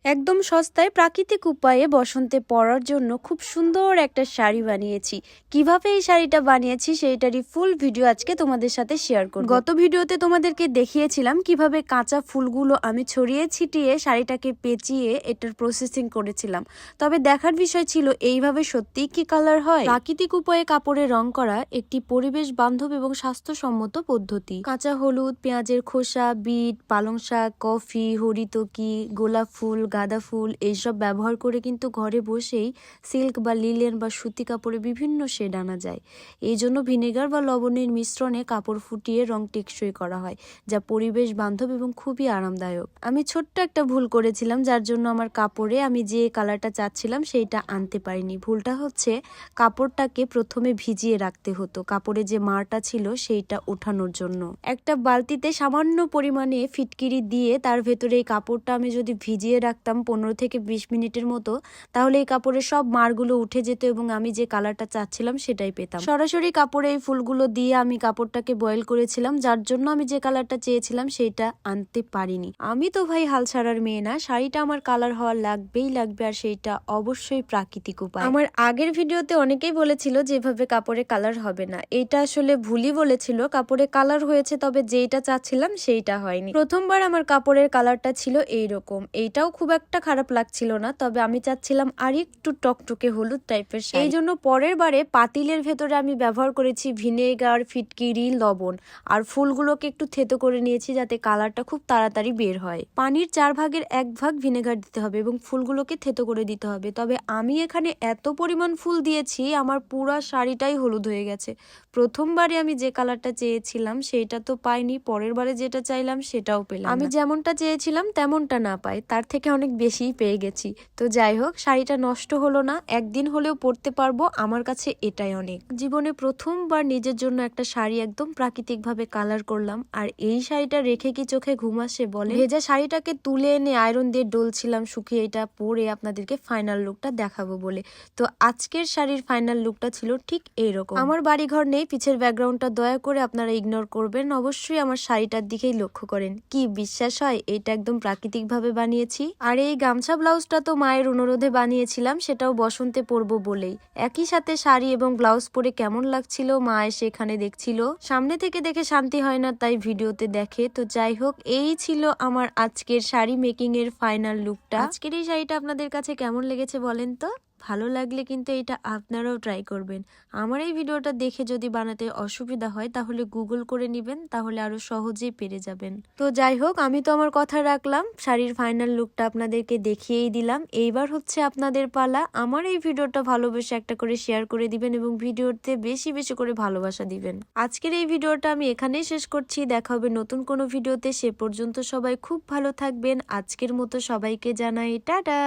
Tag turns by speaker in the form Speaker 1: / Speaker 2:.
Speaker 1: একদম সস্তায় প্রাকৃতিক উপায়ে বসন্তে পরার জন্য খুব সুন্দর একটা শাড়ি বানিয়েছি। কিভাবে এই শাড়িটা বানিয়েছি সেইটারই ফুল ভিডিও আজকে তোমাদের সাথে শেয়ার করব। গত ভিডিওতে তোমাদেরকে দেখিয়েছিলাম কিভাবে কাঁচা ফুলগুলো আমি ছড়িয়ে ছিটিয়ে শাড়িটাকে পেঁচিয়ে এটার প্রসেসিং করেছিলাম। তবে দেখার বিষয় ছিল এইভাবে সত্যিই কি কালার হয়। প্রাকৃতিক উপায়ে কাপড়ে রং করা একটি পরিবেশ বান্ধব এবং স্বাস্থ্যসম্মত পদ্ধতি। কাঁচা হলুদ, পেঁয়াজের খোসা, বিট, পালং শাক, কফি, হরিতকি, গোলাপ ফুল, গাঁদা ফুল এইসব ব্যবহার করে কিন্তু ঘরে বসেই সিল্ক বা লিলেন বা সুতি কাপড়ে বিভিন্ন শেড আনা যায়। এই জন্য ভিনেগার বা লবণের মিশ্রণে কাপড় ফুটিয়ে রং টেকসই করা হয়, যা পরিবেশ বান্ধব এবং খুবই আরামদায়ক। আমি ছোট্ট একটা ভুল করেছিলাম, যার জন্য আমার কাপড়ে আমি যে কালারটা চাচ্ছিলাম সেইটা আনতে পারিনি। ভুলটা হচ্ছে কাপড়টাকে প্রথমে ভিজিয়ে রাখতে হতো, কাপড়ে যে মারটা ছিল সেইটা ওঠানোর জন্য। একটা বালতিতে সামান্য পরিমাণে ফিটকিরি দিয়ে তার ভেতরে এই কাপড়টা আমি যদি ভিজিয়ে রাখতাম 15 থেকে 20 মিনিটের মতো, তাহলে এই কাপড়ের সব মারগুলো উঠে যেত এবং আমি যে কালারটা চাচ্ছিলাম সেটাই পেতাম। সরাসরি কাপড়ে এই ফুলগুলো দিয়ে আমি কাপড়টাকে বয়েল করেছিলাম, যার জন্য আমি যে কালারটা চেয়েছিলাম সেইটা আনতে পারিনি। আমি তো ভাই হাল ছাড়ার মেয়ে না, শাড়িটা আমার কালার হওয়া লাগবেই লাগবে, আর সেইটা অবশ্যই প্রাকৃতিক উপায়। আমার আগের ভিডিওতে অনেকেই বলেছিল যেভাবে কাপড়ে কালার হবে না, এইটা আসলে ভুলই বলেছিল। কাপড়ে কালার হয়েছে, তবে যেইটা চাচ্ছিলাম সেইটা হয়নি। প্রথমবার আমার কাপড়ের কালারটা ছিল এইরকম, এইটাও খুব একটা খারাপ লাগছিল না, তবে আমি চাচ্ছিলাম আর একটু টকটকে হলুদ টাইপের। এই জন্য পরের বারে পাতিলের ভেতরে আমি ব্যবহার করেছি ভিনেগার, ফিটকিরি, লবণ, আর ফুলগুলোকে একটু থেতো করে নিয়েছি যাতে কালারটা খুব তাড়াতাড়ি বের হয়। পানির 4 ভাগের 1 ভাগ ভিনেগার দিতে হবে এবং ফুলগুলোকে থেতো করে দিতে হবে। তবে আমি এখানে এত পরিমাণ ফুল দিয়েছি আমার পুরো শাড়িটাই হলুদ হয়ে গেছে। প্রথমবারে আমি যে কালারটা চেয়েছিলাম সেইটা তো পাইনি, পরের বারে যেটা চাইলাম সেটাও পেলাম। আমি যেমনটা চেয়েছিলাম তেমনটা না পাই, তার থেকে অনেক বেশিই পেয়ে গেছি। তো যাই হোক, শাড়িটা নষ্ট হলো না, একদিন হলেও পরতে পারবো, আমার কাছে এটাই অনেক। জীবনে প্রথমবার নিজের জন্য একটা শাড়ি একদম প্রাকৃতিক ভাবে কালার করলাম, আর এই শাড়িটা রেখে কি চোখে ঘুম আসে বলে? ভেজা শাড়িটাকে তুলে এনে আয়রন দিয়ে ডলছিলাম শুকিয়ে, এটা পরে আপনাদেরকে ফাইনাল লুকটা দেখাবো বলে। তো আজকের শাড়ির ফাইনাল লুকটা ছিল ঠিক এইরকম। আমার বাড়ি ঘর নেই, পিছের ব্যাকগ্রাউন্ডটা দয়া করে আপনারা ইগনোর করবেন। অবশ্যই আমার শাড়িটার দিকেই লক্ষ্য করেন। কি বিশ্বাস হয় এটা একদম প্রাকৃতিক ভাবে বানিয়েছি। আর এই গামছা ব্লাউজটা তো মায়ের অনুরোধে বানিয়েছিলাম, সেটাও বসন্তে পরবো বলেই। একই সাথে শাড়ি এবং ব্লাউজ পরে কেমন লাগছিল মা এসে এখানে দেখছিল। সামনে থেকে দেখে শান্তি হয় না, তাই ভিডিওতে দেখে। তো যাই হোক, এই ছিল আমার আজকের শাড়ি মেকিং এর ফাইনাল লুকটা। আজকের এই শাড়িটা আপনাদের কাছে কেমন লেগেছে বলেন তো? ভালো লাগলে কিন্তু এটা আপনারাও ট্রাই করবেন। আমার এই ভিডিওটা দেখে যদি বানাতে অসুবিধা হয় তাহলে গুগল করে নেবেন, তাহলে আরো সহজেই পেরে যাবেন। তো যাই হোক, আমি তো আমার কথা রাখলাম, শাড়ির ফাইনাল লুকটা আপনাদেরকে দেখিয়েই দিলাম। এইবার হচ্ছে আপনাদের পালা। আমার এই ভিডিওটা ভালোবেসে একটা করে শেয়ার করে দিবেন এবং ভিডিওতে বেশি বেশি করে ভালোবাসা দিবেন। আজকের এই ভিডিওটা আমি এখানেই শেষ করছি, দেখা হবে নতুন কোনো ভিডিওতে। সে পর্যন্ত সবাই খুব ভালো থাকবেন। আজকের মতো সবাইকে জানাই টাটা।